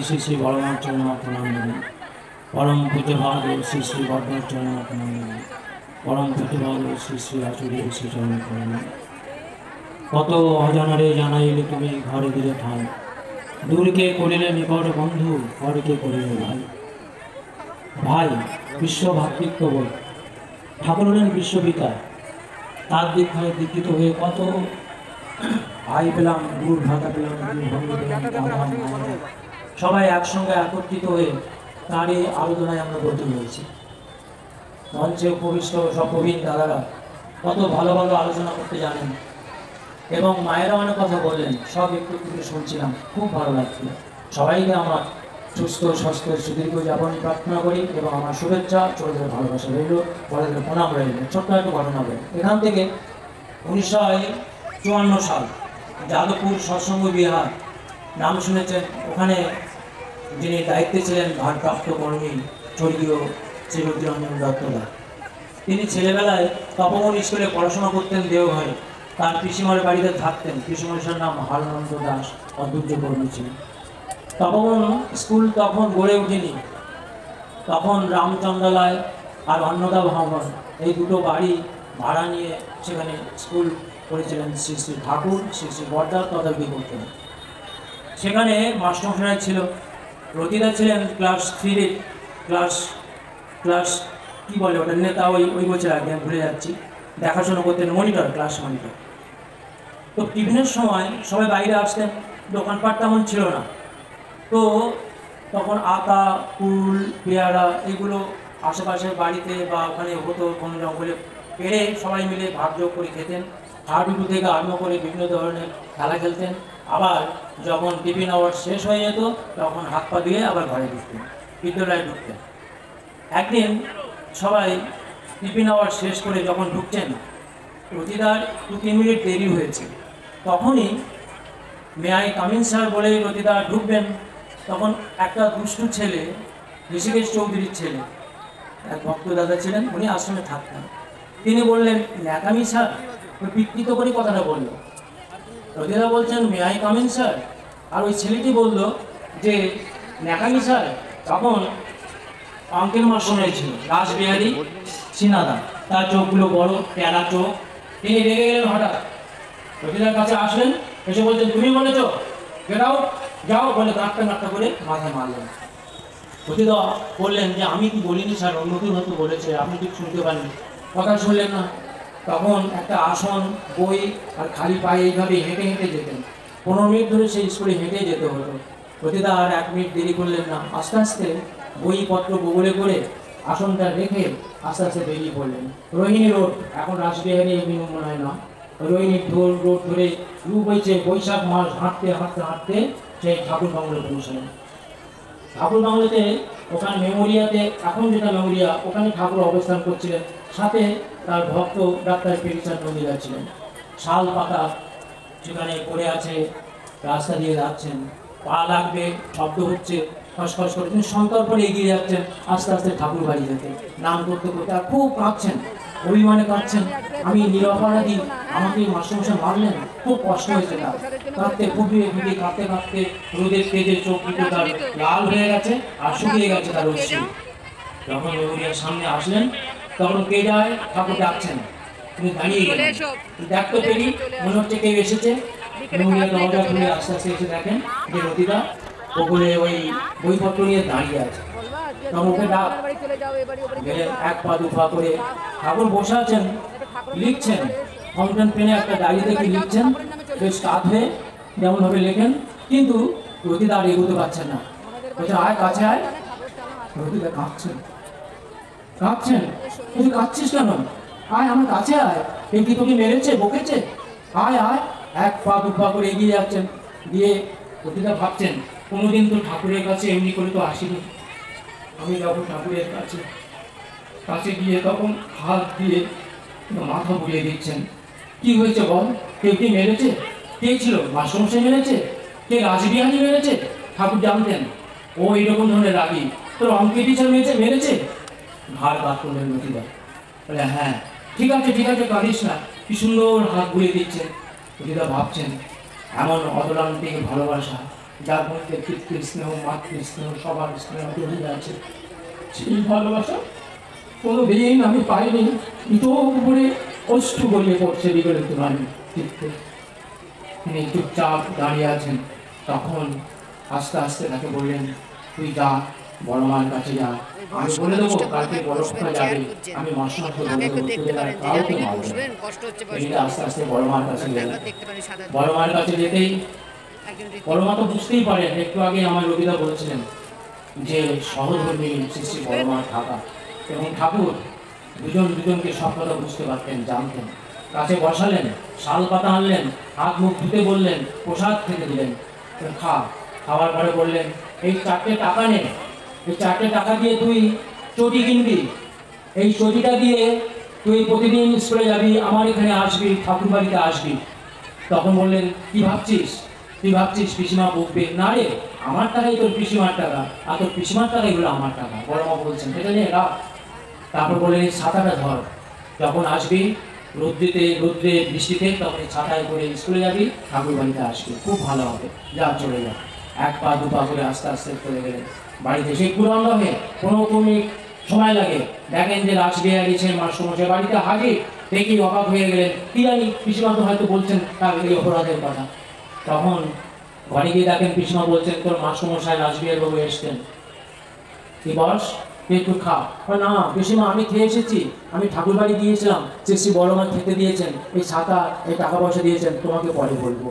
শ্রী শ্রী বড়মার চরণ প্রণাম নেবেন। পরম পূজ্যপাদ শ্রী শ্রী বড়মার চরণ প্রণাম নেবেন। পরম পূজ্যপাদ শ্রী শ্রী আচার্য শ্রী চরণ প্রণাম। কত অজানারে জানাইলে তুমি ঘরে দিলে ঠাই, দূরকে করিলে নিকট বন্ধু, ঘরকে করিলে ভাই। ভাই বিশ্ব ভ্রাতৃত্ববোধ, ঠাকুর হলেন বিশ্বপিতা। তার দীক্ষায় দীক্ষিত হয়ে কত ভাই পেলাম, গুরুর ভাতা পেলাম, সবাই একসঙ্গে একত্রিত হয়ে তার এই আলোচনায় আমরা ব্রতী হয়েছি। মঞ্চে উপবিষ্ট সব প্রবীণ দাদারা কত ভালো ভালো আলোচনা করতে জানেন এবং মায়েরা অনেক কথা বললেন, সব একটু একটু শুনছিলাম, খুব ভালো লাগছিল। সবাইকে আমার সুস্থ স্বাস্থ্য সুদীর্ঘ যাপন প্রার্থনা করি এবং আমার শুভেচ্ছা, ছোটদের ভালোবাসা রইল, বড়দের প্রণাম রইল। ছোট্ট একটু ঘটনা বলি। এখান থেকে 1954 সাল যাদবপুর সৎসঙ্গ বিহার নাম শুনেছেন, ওখানে যিনি দায়িত্বে ছিলেন ভারপ্রাপ্ত কর্মী স্বর্গীয় শ্রীরঞ্জন দত্তদা। তিনি ছেলেবেলায় তপবন স্কুলে পড়াশোনা করতেন দেওঘরে, তার পিসিমার বাড়িতে থাকতেন। পিসিমার নাম হারানন্দ দাস, অদ্ভুত কর্মী ছিলেন। তপবন স্কুল তখন গড়ে ওঠেনি, তখন রামচন্দ্রালয় আর অন্নদা ভবন এই দুটো বাড়ি ভাড়া নিয়ে সেখানে স্কুল করেছিলেন শ্রী শ্রী ঠাকুর, শ্রী শ্রী বর্দা তদারকি করতেন। সেখানে মাস্টারমশাই ছিল, রতিদা ছিলেন ক্লাস 3 ক্লাস কী বলে ওটা নেতা, ওই বছর আগে ভুলে যাচ্ছি, দেখাশোনা করতেন, মনিটর, ক্লাস মনিটর। তো টিফিনের সময় সবাই বাইরে আসতেন, দোকানপাট তেমন ছিল না, তো তখন আতা, কুল, পেয়ারা এগুলো আশেপাশের বাড়িতে বা ওখানে হতো কোনো জঙ্গলে, পেড়ে সবাই মিলে ভাগযোগ করে খেতেন। হাডুডু থেকে আরম্ভ করে বিভিন্ন ধরনের খেলা খেলতেন। আবার যখন টিফিন আওয়ার শেষ হয়ে যেত তখন হাত পা দিয়ে আবার ঘরে ঢুকতেন, বিদ্যালয়ে ঢুকতেন। একদিন সবাই টিফিন আওয়ার শেষ করে যখন ঢুকছেন, রতিদার 2-3 মিনিট দেরি হয়েছে, তখনই মে আই কামিন স্যার বলে রতিদা ঢুকবেন। তখন একটা দুষ্টু ছেলে, ঋষিকেশ চৌধুরীর ছেলে, এক ভক্ত দাদা ছিলেন, উনি আশ্রমে থাকতেন। তিনি বললেন, ন্যাকামি স্যার, বিকৃত করে কথাটা বলল। রতিদা বলছেন, মে আই কামিন স্যার, আর ওই ছেলেটি বলল যে ন্যাকামি স্যার। তখন অঙ্কের মাস্টার ছিল রাসবিহারী সিনহা, তার চোখগুলো বড় প্যারা চোখ। তিনি রেগে গেলেন হঠাৎ, রতিদার কাছে আসলেন, এসে বলছেন, তুমি বলেছ গেট আউট, যাও, বলে গাঁটটা করে মাথায় মারলেন। রতিদা বললেন যে আমি কি বলিনি স্যার, অন্য কেউ হয়তো বলেছে, আপনি ঠিক শুনতে পারেন, কথা শুনলেন না। তখন একটা আসন, বই আর খালি পায়ে এইভাবে হেঁটে হেঁটে যেতেন। 15 মিনিট ধরে সেই স্কুলে হেঁটে যেতে হতো। রতিদা আর 1 মিনিট দেরি করলেন না, আস্তে আস্তে বইপত্র বগলে করে আসনটা রেখে আস্তে আস্তে বেরিয়ে পড়লেন। রোহিণী রোড, এখন রাসবিহারী এভিনিউ মনে হয় না, রোহিণী রোড ধরে বৈশাখ মাস হাঁটতে হাঁটতে হাঁটতে সেই ঠাকুর বাংলো পৌঁছলেন। ঠাকুর বাংলোতে ওখানে মেমোরিয়াতে, এখন যেটা মেমোরিয়া, ওখানে ঠাকুর অবস্থান করছিলেন, সাথে তার ভক্ত ডাক্তার পেরিচাঁদ নন্দীরা ছিলেন। শাল পাতা সেখানে পড়ে আছে, রাস্তা দিয়ে যাচ্ছেন, পা লাগবে, শব্দ হচ্ছে, খসখস করে তিনি সন্তর্পণে এগিয়ে যাচ্ছেন আস্তে আস্তে ঠাকুর বাড়ি যেতে। নাম করতে করতে আর খুব কাঁদছেন, অভিমানে কাঁদছেন, আমি নিরপরাধী, আমাকে মাস্টারমশাই মারলেন, খুব কষ্ট হয়েছে তার। কাঁদতে ফুটিয়ে ফুটিয়ে কাঁদতে কাঁদতে রোদের তেজে চোখ দুটো তার লাল হয়ে গেছে আর শুকিয়ে গেছে তার অশ্রু। যখন মেমোরিয়ার সামনে আসলেন তখন কে যায়, ঠাকুর ডাকছেন, তিনি দাঁড়িয়ে গেলেন। দেখতে পেরি মনে হচ্ছে কেউ এসেছে। মেমোরিয়ার দরজা খুলে আস্তে আস্তে এসে দেখেন যে রতিদা ওপরে ওই বইপত্র নিয়ে দাঁড়িয়ে আছে। তখন ওকে ডাক গেলেন, 1 পা 2 পা করে ঠাকুর বসে আছেন, লিখছেন, ফাউন্টেন পেনে একটা ডায়েরি থেকে লিখছেন, বেশ কাঁধ হয়ে যেমনভাবে লেখেন, কিন্তু রতিদা আর এগোতে পারছেন না। বলছে, আয় কাছে আয়। রতিদা কাঁদছেন, তুই কাঁদছিস কেন? আয় আমার কাছে আয়, এই কি তোকে মেরেছে, বকেছে? আয় আয়। 1 পা 2 পা করে এগিয়ে যাচ্ছেন, দিয়ে রতিদা ভাবছেন, কোনোদিন তো ঠাকুরের কাছে এমনি করে তো আসিনি, আমি যাবো ঠাকুরের কাছে গিয়ে তখন হাত দিয়ে মাথা বুলিয়ে দিচ্ছেন। কি হয়েছে বল, কেউ কি মেরেছে? কে ছিল? মাস্টারমশাই মেরেছে? কে রাসবিহারী মেরেছে? ঠাকুর জানতেন ও এইরকম ধরনের রাগী, তোর অঙ্কের টিচার মেরেছে? ঘাড় বাদ করলেন রতিদা, বলে হ্যাঁ ঠিক আছে কাঁদিস না। কি সুন্দর হাত বুলিয়ে দিচ্ছেন। রতিদা ভাবছেন, এমন অতলান্তিক ভালোবাসা যার মধ্যে পিতৃস্নেহ, মাতৃস্নেহ, সবার স্নেহ জড়িয়ে আছে। সেই ভালোবাসা কোনোদিন আমি পাইনি। চোখ উপরে অশ্রু গড়িয়ে পড়ছে বিগলিত নারী চিত্তে। তিনি চুপচাপ দাঁড়িয়ে আছেন। তখন আস্তে আস্তে তাকে বললেন, তুই যা, বড় মার কাছে যা, আমি বলে দেবো কালকে বড় কথা যাবে, আমি মাসমাকে বলে দেবো তোদের আর কাউকে মারবে না। এটা আস্তে আস্তে বড় মার কাছে গেলেন। বড় মার কাছে যেতেই বড় মা তো বুঝতেই পারেন, একটু আগে আমার রবিদা বলছিলেন যে সহধর্মী শ্রী শ্রী বড় মার থাকা এবং ঠাকুর দুজন দুজনকে সব কথা বুঝতে পারতেন, জানতেন। কাছে বসালেন, শাল পাতা আনলেন, হাত মুখ ধুতে বললেন, প্রসাদ খেতে দিলেন, খা। খাওয়ার পরে বললেন, এই 4টে টাকা নে, এই 4টে টাকা দিয়ে তুই চটি কিনবি, এই চটিটা দিয়ে তুই প্রতিদিন স্কুলে যাবি, আমার এখানে আসবি, ঠাকুর বাড়িতে আসবি। তখন বললেন, কি ভাবছিস, তুই ভাবছিস পিসিমা বকবে? না রে, আমার টাকাই তোর পিসিমার টাকা, আর তোর পিসিমার টাকা এগুলো আমার টাকা। বড় মা বলছেন, এটা নিয়ে রাখ। তারপর বললেন, এই ছাতাটা ধর, যখন আসবি রোদ্রে বৃষ্টিতে, তখন এই ছাতায় করে স্কুলে যাবি, ঠাকুর বাড়িতে আসবি, খুব ভালো হবে, যা চলে যা। 1 পা 2 পা করে আস্তে আস্তে চলে গেলেন বাড়িতে। সেই পুরনো হয়ে 15 সময় লাগে, দেখেন যে রাসবিহারী মাস্টারমশাই বাড়িতে হাজির। দেখি অবাক হয়ে গেলেন, কি জানি পিসিমা তো হয়তো বলছেন তার এই অপরাধের কথা। তখন ঘরে গিয়ে দেখেন পিসিমা বলছেন, তোর মাস্টারমশাই রাসবিহারী বাবু এসছেন, কি বস, একটু খা। না পিসিমা, আমি খেয়ে এসেছি, আমি ঠাকুর বাড়ি গিয়েছিলাম, শ্রী শ্রী বড় মা খেতে দিয়েছেন, এই ছাতা, এই টাকা পয়সা দিয়েছেন, তোমাকে পরে বলবো।